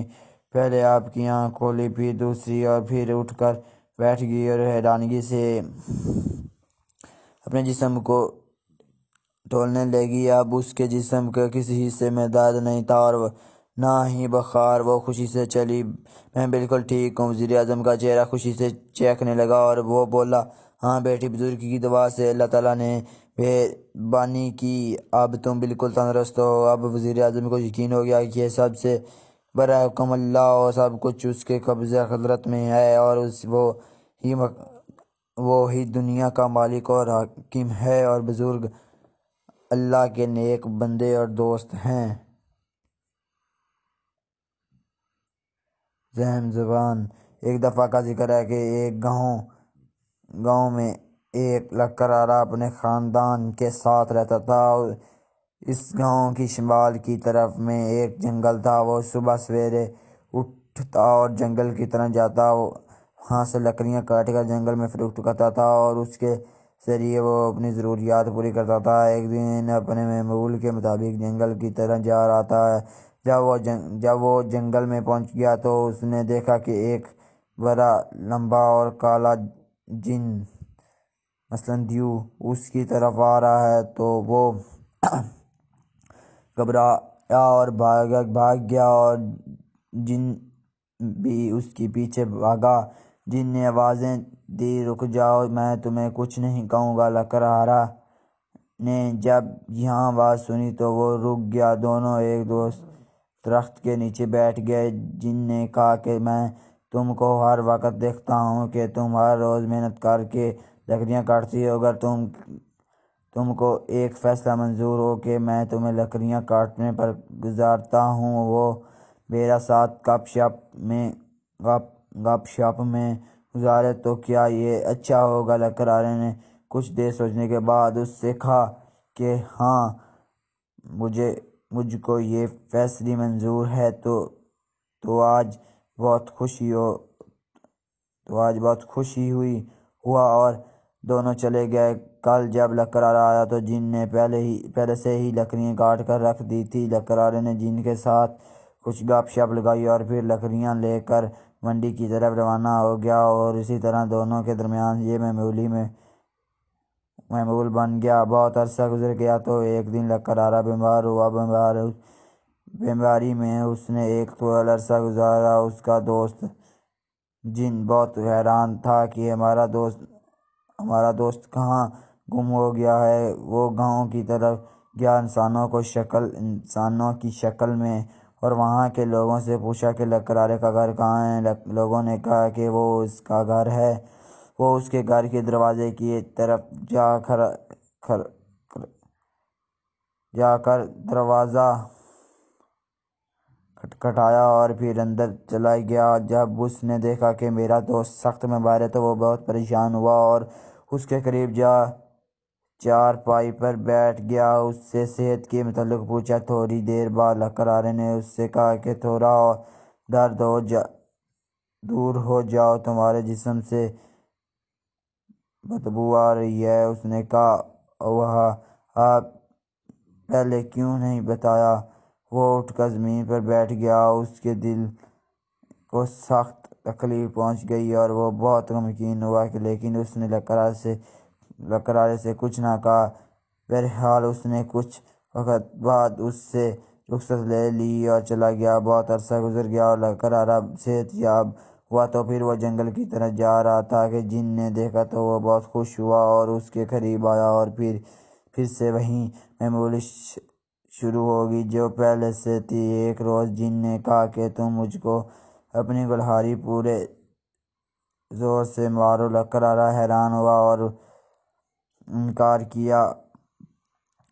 پہلے آپ کی آنکھ کھولی، پھر دوسری، اور پھر اٹھ کر بیٹھ گئی اور حیرانگی سے اپنے جسم کو ٹولنے لگی۔ اب اس کے جسم کے کسی حصے میں درد نہیں تھا اور نہ ہی بخار۔ وہ خوشی سے چلی، میں بالکل ٹھیک ہوں۔ وزیر اعظم کا چہرہ خوشی سے چمکنے لگا اور وہ بولا، ہاں بیٹی، بزرگ کی دعا سے اللہ تعالیٰ نے مہربانی کی، اب تم بالکل تندرست ہو۔ اب وزیر اعظم کو یقین ہو گیا کہ سب سے بڑا حکم اللہ اور سب کچھ اس کے قبضہ قدرت میں ہے اور وہ ہی دنیا کا مالک اور حاکم ہے، اور بزرگ اللہ کے نیک بندے اور دوست ہیں۔ ذہن زبان۔ ایک دفعہ کا ذکر ہے کہ ایک گاؤں میں ایک لکڑہارا اپنے خاندان کے ساتھ رہتا تھا۔ اس گاؤں کی شمال کی طرف میں ایک جنگل تھا۔ وہ صبح سویرے اٹھتا اور جنگل کی طرف جاتا، وہاں سے لکڑیاں کاٹ کر جنگل میں فروخت کرتا تھا اور اس کے ذریعے وہ اپنی ضروریات پوری کرتا تھا۔ ایک دن اپنے معمول کے مطابق جنگل کی طرف جا رہا تھا۔ جب وہ جنگل میں پہنچ گیا تو اس نے دیکھا کہ ایک بڑا لمبا اور کالا جن مثلاً دیو اس کی طرف آ رہا ہے، تو وہ گھبرایا اور بھاگ گیا اور جن بھی اس کے پیچھے بھاگا۔ جن نے آوازیں دی، رک جاؤ، میں تمہیں کچھ نہیں کہوں گا۔ لکڑہارا نے جب یہاں آواز سنی تو وہ رک گیا۔ دونوں ایک دوست درخت کے نیچے بیٹھ گئے۔ جن نے کہا کہ میں تم کو ہر وقت دیکھتا ہوں کہ تم ہر روز محنت کر کے لکڑیاں کاٹتی ہو۔ اگر تم کو ایک فیصلہ منظور ہو کہ میں تمہیں لکڑیاں کاٹنے پر گزارتا ہوں، وہ میرا ساتھ گپ شپ میں گزارے، تو کیا یہ اچھا ہوگا؟ لکڑہارے نے کچھ دیر سوچنے کے بعد اس سے کہا کہ ہاں، مجھ کو یہ فیصلہ منظور ہے۔ تو آج بہت خوشی ہوا اور دونوں چلے گئے۔ کل جب لکڑہارا آیا تو جن نے پہلے سے ہی لکڑیاں کاٹ کر رکھ دی تھی۔ لکڑہارے نے جن کے ساتھ کچھ گپ شپ لگائی اور پھر لکڑیاں لے کر منڈی کی طرف روانہ ہو گیا، اور اسی طرح دونوں کے درمیان یہ معمول بن گیا۔ بہت عرصہ گزر گیا تو ایک دن لکڑہارا بیمار ہوا۔ بیماری میں اس نے ایک طویل عرصہ گزارا۔ اس کا دوست جن بہت حیران تھا کہ ہمارا دوست کہاں گم ہو گیا ہے۔ وہ گاؤں کی طرف گیا انسانوں کی شکل میں، اور وہاں کے لوگوں سے پوچھا کہ لکڑہارے کا گھر کہاں ہے۔ لوگوں نے کہا کہ وہ اس کا گھر ہے۔ وہ اس کے گھر کے دروازے کی طرف جا کر دروازہ کھٹکھٹایا اور پھر اندر چلا گیا۔ جب اس نے دیکھا کہ میرا دوست سخت بیمار ہے تو وہ بہت پریشان ہوا اور اس کے قریب جا چارپائی پر بیٹھ گیا۔ اس سے صحت کے متعلق پوچھا۔ تھوڑی دیر بعد لکڑہارے نے اس سے کہا کہ تھوڑا اور دور ہو جاؤ، تمہارے جسم سے بدبو آ رہی ہے۔ اس نے کہا، اوہ، آپ پہلے کیوں نہیں بتایا؟ وہ اٹھ کر زمین پر بیٹھ گیا۔ اس کے دل کو سخت تکلیف پہنچ گئی اور وہ بہت غمگین ہوا، لیکن اس نے لکڑہارے سے کچھ نہ کہا۔ بہرحال اس نے کچھ وقت بعد اس سے رخصت لے لی اور چلا گیا۔ بہت عرصہ گزر گیا اور لکڑہارا صحت یاب ہوا تو پھر وہ جنگل کی طرف جا رہا تھا کہ جن نے دیکھا تو وہ بہت خوش ہوا اور اس کے قریب آیا، اور پھر سے وہی معمول شروع ہو گئی جو پہلے سے تھی۔ ایک روز جن نے کہا کہ تم مجھ کو اپنی کلہاڑی پورے زور سے مارو۔ لکڑہارا حیران ہوا اور انکار کیا،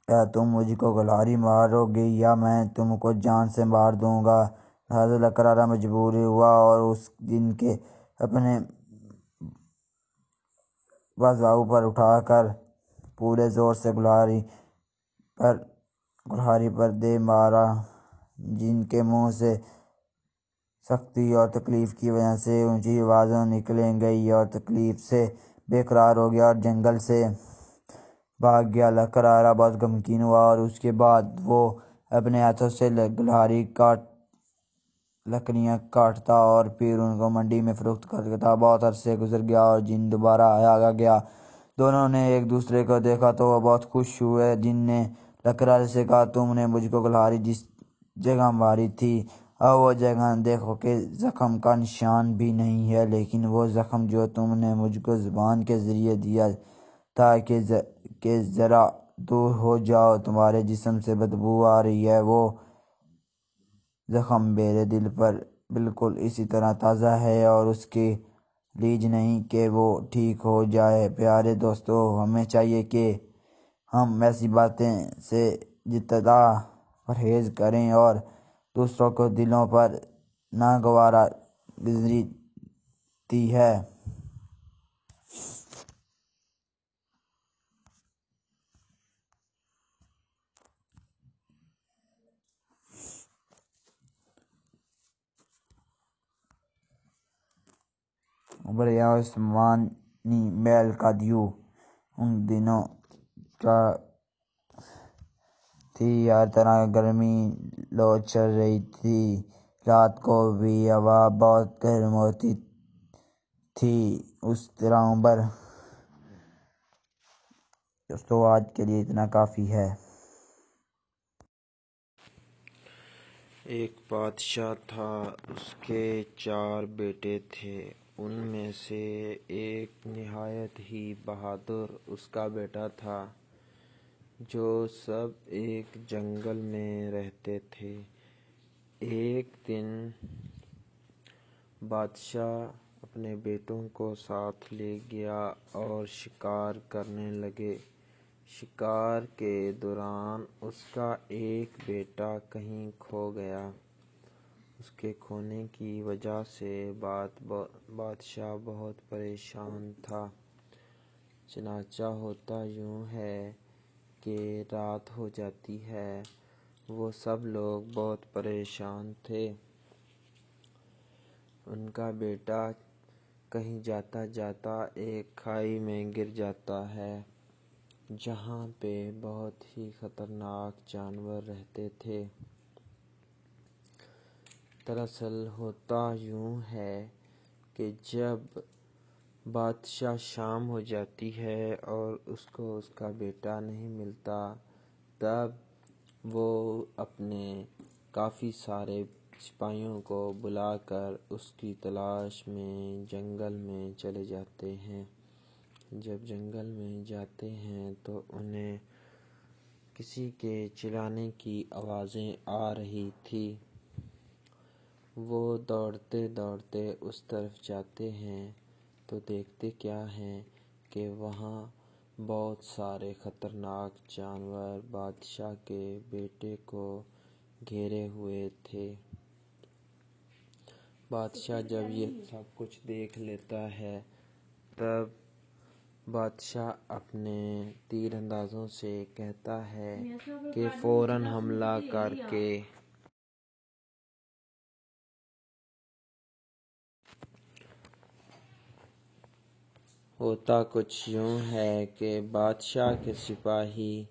کیا تم مجھ کو کلہاڑی مارو گے یا میں تم کو جان سے مار دوں گا؟ لہٰذا لکڑہارا مجبور ہوا اور اس جن کے اپنے بازو پر اٹھا کر پورے زور سے کلہاڑی پر دے مارا۔ جن کے منہ سے سختی اور تکلیف کی وجہ سے اونچی آوازیں نکلنے گئی اور تکلیف سے بے قرار ہو گیا اور جنگل سے بھاگ گیا۔ لکڑہارا بہت غمگین ہوا اور اس کے بعد وہ اپنے ہاتھوں سے لکڑیاں کاٹتا اور پھر ان کو منڈی میں فروخت کرتا۔ بہت عرصہ گزر گیا اور جن دوبارہ آ گیا۔ دونوں نے ایک دوسرے کو دیکھا تو وہ بہت خوش ہوئے۔ جن نے لکڑہارے سے کہا، تم نے مجھ کو کلہاڑی جس جگہ ماری تھی، اب وہ جگہ دیکھو کہ زخم کا نشان بھی نہیں ہے، لیکن وہ زخم جو تم نے مجھ کو زبان کے ذریعے دیا تھا کہ ذرا دور ہو جاؤ، تمہارے جسم سے بدبو آ رہی ہے، وہ زخم میرے دل پر بالکل اسی طرح تازہ ہے اور اس کی لیج نہیں کہ وہ ٹھیک ہو جائے۔ پیارے دوستو، ہمیں چاہیے کہ ہم ایسی باتیں سے جتنا پرہیز کریں اور دوسروں کو دلوں پر ناگوار گزرتی ہے۔ ابھرے آسمانی محل کا دیو ان دنوں تھی، ہر طرف گرمی لو چل رہی تھی، رات کو بھی ہوا بہت گرم ہوتی تھی۔ اس طرح عمر دوستو آج کے لیے اتنا کافی ہے۔ ایک بادشاہ تھا، اس کے 4 بیٹے تھے۔ ان میں سے ایک نہایت ہی بہادر اس کا بیٹا تھا، جو سب ایک جنگل میں رہتے تھے۔ ایک دن بادشاہ اپنے بیٹوں کو ساتھ لے گیا اور شکار کرنے لگے۔ شکار کے دوران اس کا ایک بیٹا کہیں کھو گیا۔ اس کے کھونے کی وجہ سے بادشاہ بہت پریشان تھا۔ چنانچہ ہوتا یوں ہے کہ رات ہو جاتی ہے۔ وہ سب لوگ بہت پریشان تھے۔ ان کا بیٹا کہیں جاتا جاتا ایک کھائی میں گر جاتا ہے، جہاں پہ بہت ہی خطرناک جانور رہتے تھے۔ دراصل ہوتا یوں ہے کہ جب بادشاہ شام ہو جاتی ہے اور اس کو اس کا بیٹا نہیں ملتا، تب وہ اپنے کافی سارے سپاہیوں کو بلا کر اس کی تلاش میں جنگل میں چلے جاتے ہیں۔ جب جنگل میں جاتے ہیں تو انہیں کسی کے چلانے کی آوازیں آ رہی تھی۔ وہ دوڑتے دوڑتے اس طرف جاتے ہیں تو دیکھتے کیا ہیں کہ وہاں بہت سارے خطرناک جانور بادشاہ کے بیٹے کو گھیرے ہوئے تھے۔ بادشاہ جب یہ سب کچھ دیکھ لیتا ہے، تب بادشاہ اپنے تیر اندازوں سے کہتا ہے کہ فوراً حملہ کر کے ہوتا کچھ یوں ہے کہ بادشاہ کے سپاہی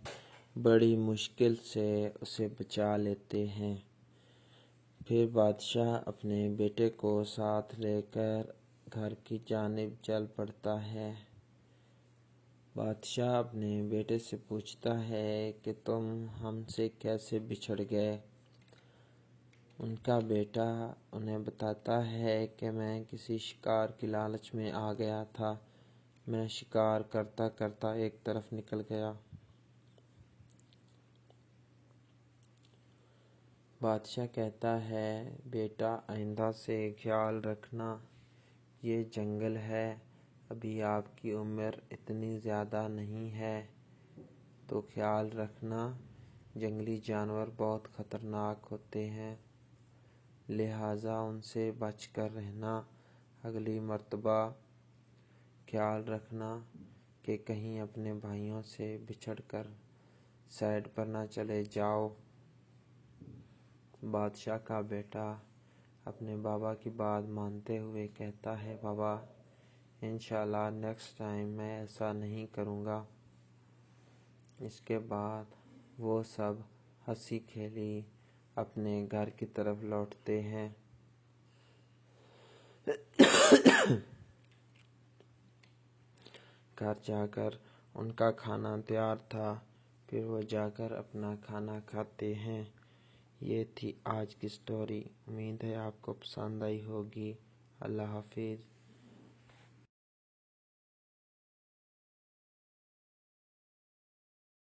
بڑی مشکل سے اسے بچا لیتے ہیں۔ پھر بادشاہ اپنے بیٹے کو ساتھ لے کر گھر کی جانب چل پڑتا ہے۔ بادشاہ اپنے بیٹے سے پوچھتا ہے کہ تم ہم سے کیسے بچھڑ گئے؟ ان کا بیٹا انہیں بتاتا ہے کہ میں کسی شکار کی لالچ میں آ گیا تھا۔ میں شکار کرتا کرتا ایک طرف نکل گیا۔ بادشاہ کہتا ہے، بیٹا آئندہ سے خیال رکھنا، یہ جنگل ہے، ابھی آپ کی عمر اتنی زیادہ نہیں ہے، تو خیال رکھنا، جنگلی جانور بہت خطرناک ہوتے ہیں، لہٰذا ان سے بچ کر رہنا۔ اگلی مرتبہ خیال رکھنا کہ کہیں اپنے بھائیوں سے بچھڑ کر سائیڈ پر نہ چلے جاؤ۔ بادشاہ کا بیٹا اپنے بابا کی بات مانتے ہوئے کہتا ہے، بابا انشاءاللہ نیکسٹ ٹائم میں ایسا نہیں کروں گا۔ اس کے بعد وہ سب ہنسی کھیلی اپنے گھر کی طرف لوٹتے ہیں۔ گھر جا کر ان کا کھانا تیار تھا، پھر وہ جا کر اپنا کھانا کھاتے ہیں۔ یہ تھی آج کی سٹوری۔ امید ہے آپ کو پسند آئی ہوگی۔ اللہ حافظ۔